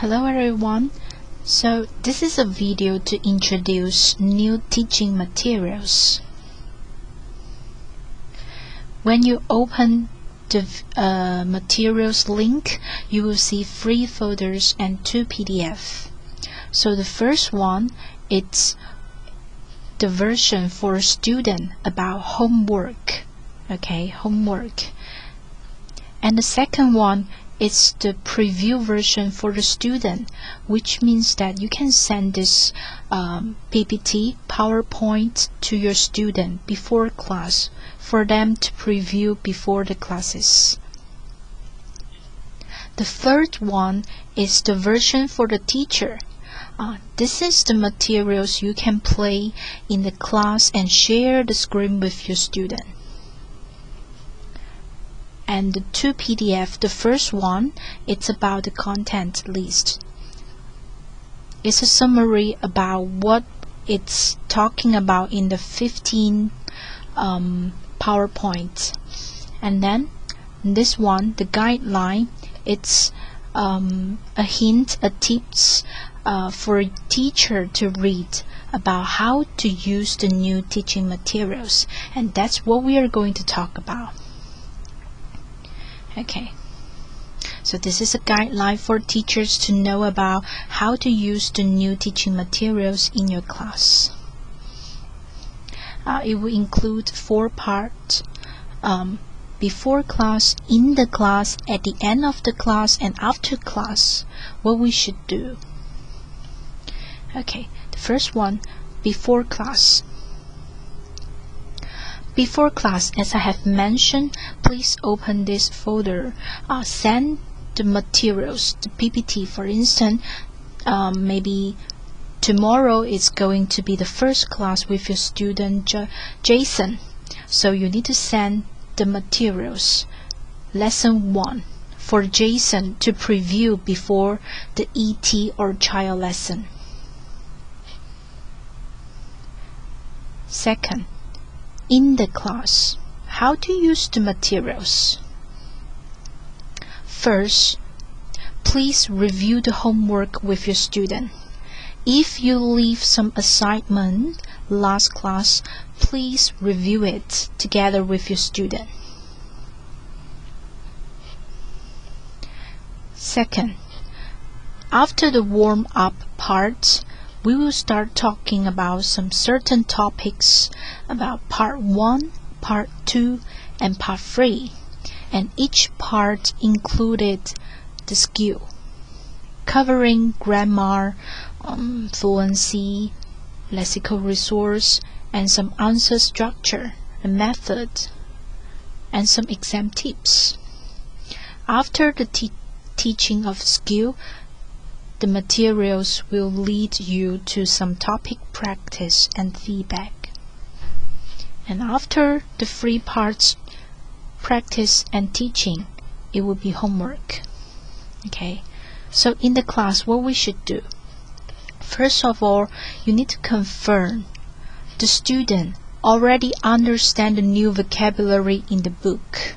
Hello everyone. So this is a video to introduce new teaching materials. When you open the materials link, you will see 3 folders and 2 PDF. So the first one, it's the version for student about homework. Okay, homework. And the second one, it's the preview version for the student, which means that you can send this PPT, PowerPoint to your student before class for them to preview before the classes. The third one is the version for the teacher. This is the materials you can play in the class and share the screen with your student. And the 2 PDF, the first one, it's about the content list. It's a summary about what it's talking about in the 15 PowerPoint. And then this one, the guideline, it's a hint, a tips for a teacher to read about how to use the new teaching materials. And that's what we are going to talk about. Okay, so this is a guideline for teachers to know about how to use the new teaching materials in your class. It will include 4 parts: before class, in the class, at the end of the class, and after class, what we should do. Okay, the first one, before class. Before class, as I have mentioned, please open this folder. Send the materials, the PPT. For instance, maybe tomorrow is going to be the first class with your student Jason. So you need to send the materials, lesson 1, for Jason to preview before the ET or child lesson. Second, in the class, how to use the materials. First, please review the homework with your student. If you leave some assignment last class, please review it together with your student. Second, after the warm-up part, we will start talking about some certain topics about part 1, part 2, and part 3. And each part included the skill, covering grammar, fluency, lexical resource, and some answer structure, a method, and some exam tips. After the teaching of skill, the materials will lead you to some topic practice and feedback. And after the 3 parts, practice and teaching, it will be homework. Okay, so in the class, what we should do? First of all, you need to confirm the student already understand the new vocabulary in the book.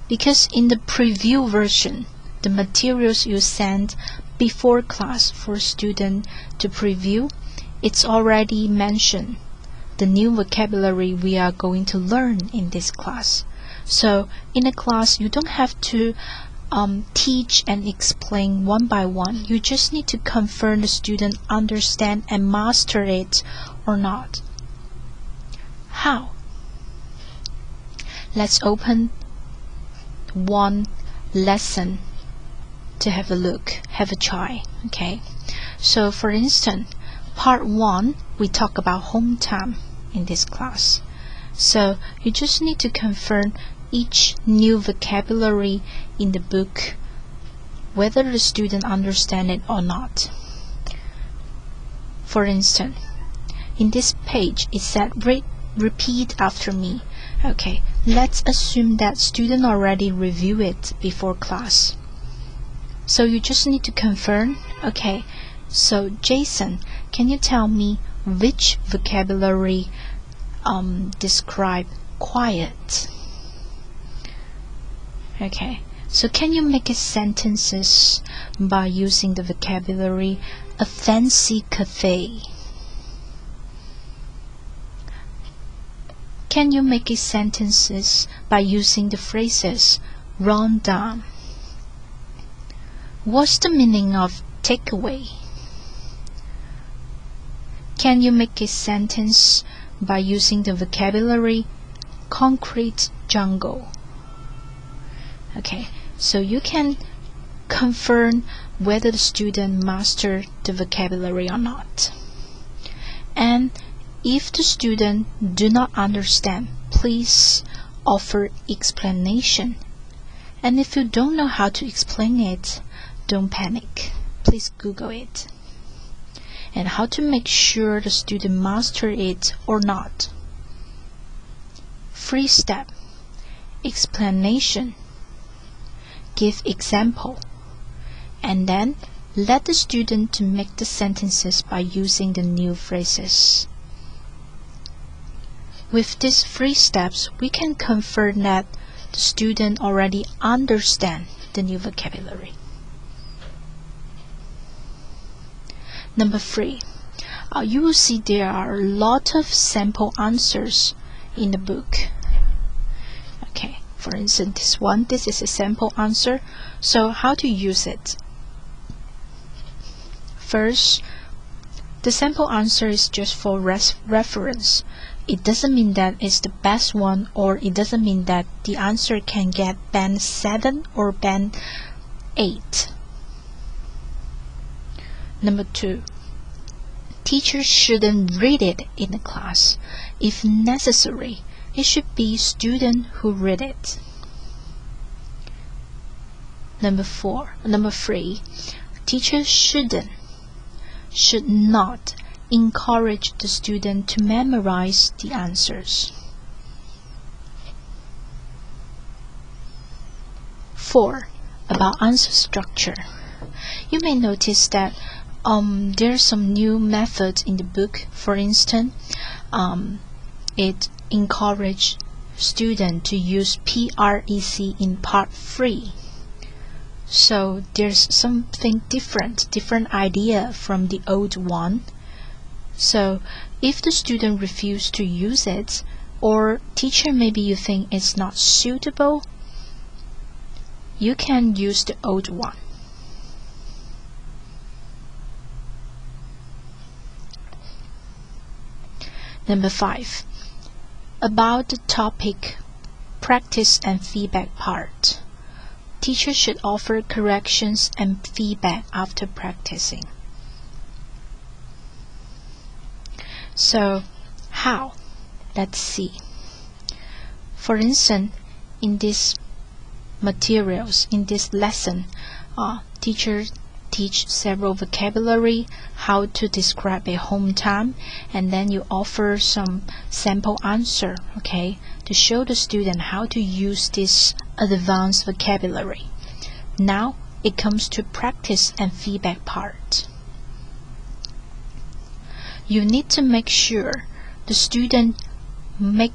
Because in the preview version, the materials you send before class for student to preview, it's already mentioned the new vocabulary we are going to learn in this class. So in a class, you don't have to teach and explain one by one. You just need to confirm the student understand and master it or not. How? Let's open one lesson to have a look, have a try. Okay, so for instance, part 1, we talk about home time in this class. So you just need to confirm each new vocabulary in the book, whether the student understand it or not. For instance, in this page it said repeat after me. Okay, let's assume that student already review it before class. So you just need to confirm. Okay, so Jason, can you tell me which vocabulary describe quiet? Okay, So can you make sentences by using the vocabulary a fancy cafe? Can you make sentences by using the phrases run down? What's the meaning of takeaway? Can you make a sentence by using the vocabulary concrete jungle? Okay, so you can confirm whether the student mastered the vocabulary or not. And if the student do not understand, please offer explanation. And if you don't know how to explain it, don't panic. Please Google it. And how to make sure the student master it or not. First step, explanation. Give example. And then let the student to make the sentences by using the new phrases. With these 3 steps, we can confirm that the student already understand the new vocabulary. Number 3, you will see there are a lot of sample answers in the book. Okay, for instance, this is a sample answer. So how to use it? First, the sample answer is just for reference. It doesn't mean that it's the best one, or it doesn't mean that the answer can get band 7 or band 8. Number 2, teachers shouldn't read it in the class. If necessary, it should be student who read it. Number 3, teachers should not encourage the student to memorize the answers. 4, about answer structure. You may notice that there's some new methods in the book. For instance, it encouraged students to use PREC in part 3. So there's something different idea from the old one. So if the student refuses to use it, or teacher maybe you think it's not suitable, you can use the old one. Number 5, about the topic practice and feedback part. Teachers should offer corrections and feedback after practicing. So, how? Let's see. For instance, in these materials, in this lesson, teachers teach several vocabulary, how to describe a hometown, and then you offer some sample answer, okay, to show the student how to use this advanced vocabulary. Now it comes to practice and feedback part. You need to make sure the student make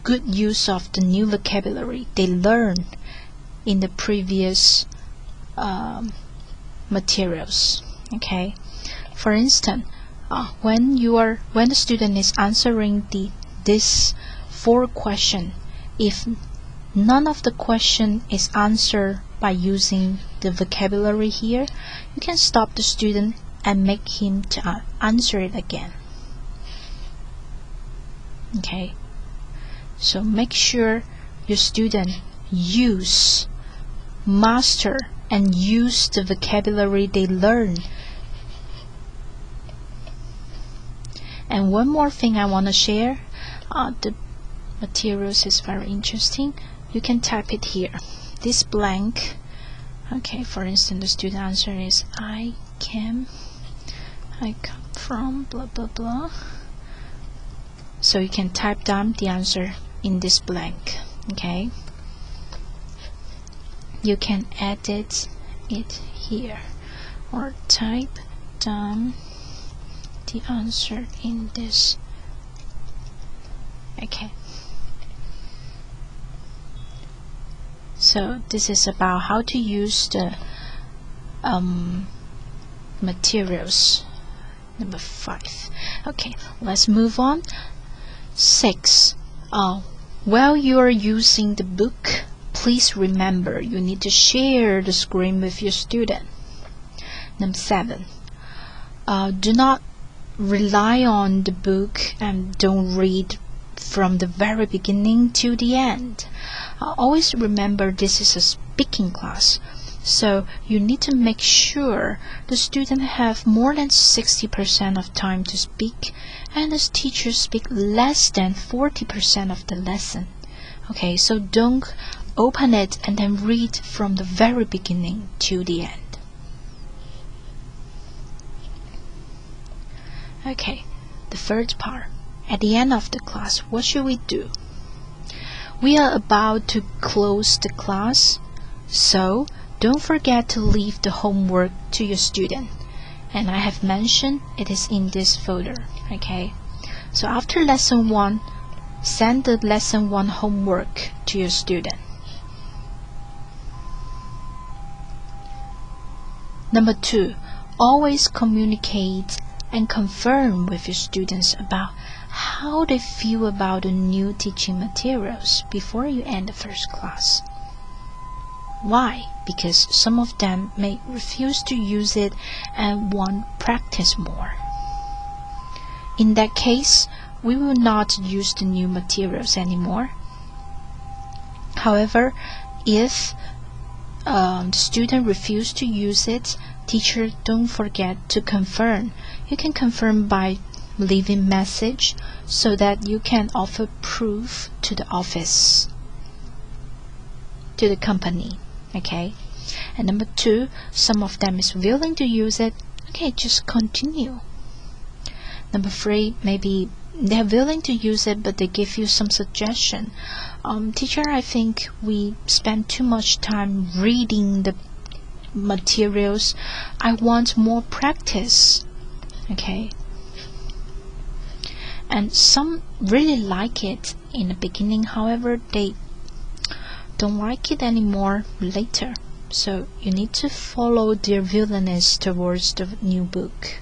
good use of the new vocabulary they learned in the previous materials. Okay, for instance, when the student is answering this 4 question, if none of the question is answered by using the vocabulary here, you can stop the student and make him to answer it again. Okay, so make sure your student master and use the vocabulary they learn. And one more thing I want to share, the materials is very interesting. You can type it here, this blank. Okay, for instance, the student answer is I come from blah blah blah. So you can type down the answer in this blank. Okay, you can edit it here or type down the answer in this. Okay, So this is about how to use the materials. Number 5. Okay, let's move on. 6. While you are using the book, please remember you need to share the screen with your student. Number 7. Do not rely on the book and don't read from the very beginning to the end. Always remember this is a speaking class, so you need to make sure the student have more than 60% of time to speak and the teacher speak less than 40% of the lesson. Okay, so don't open it and then read from the very beginning to the end. Okay, the third part. At the end of the class, what should we do? We are about to close the class, so don't forget to leave the homework to your student. And I have mentioned it is in this folder. Okay, so after lesson 1, send the lesson 1 homework to your student. Number 2, always communicate and confirm with your students about how they feel about the new teaching materials before you end the first class. Why? Because some of them may refuse to use it and want practice more. In that case, we will not use the new materials anymore. However, if the student refuses to use it, teacher, don't forget to confirm. You can confirm by leaving message so that you can offer proof to the office, to the company. Okay, and number 2, some of them is willing to use it. Okay, just continue. Number 3, maybe they're willing to use it but they give you some suggestion. Teacher, I think we spend too much time reading the materials. I want more practice. Okay, and some really like it in the beginning, however they don't like it anymore later. So you need to follow their willingness towards the new book.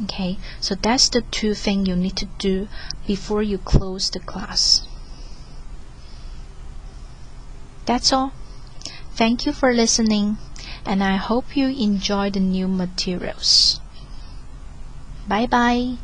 Okay, so that's the 2 things you need to do before you close the class. That's all. Thank you for listening, and I hope you enjoy the new materials. Bye bye.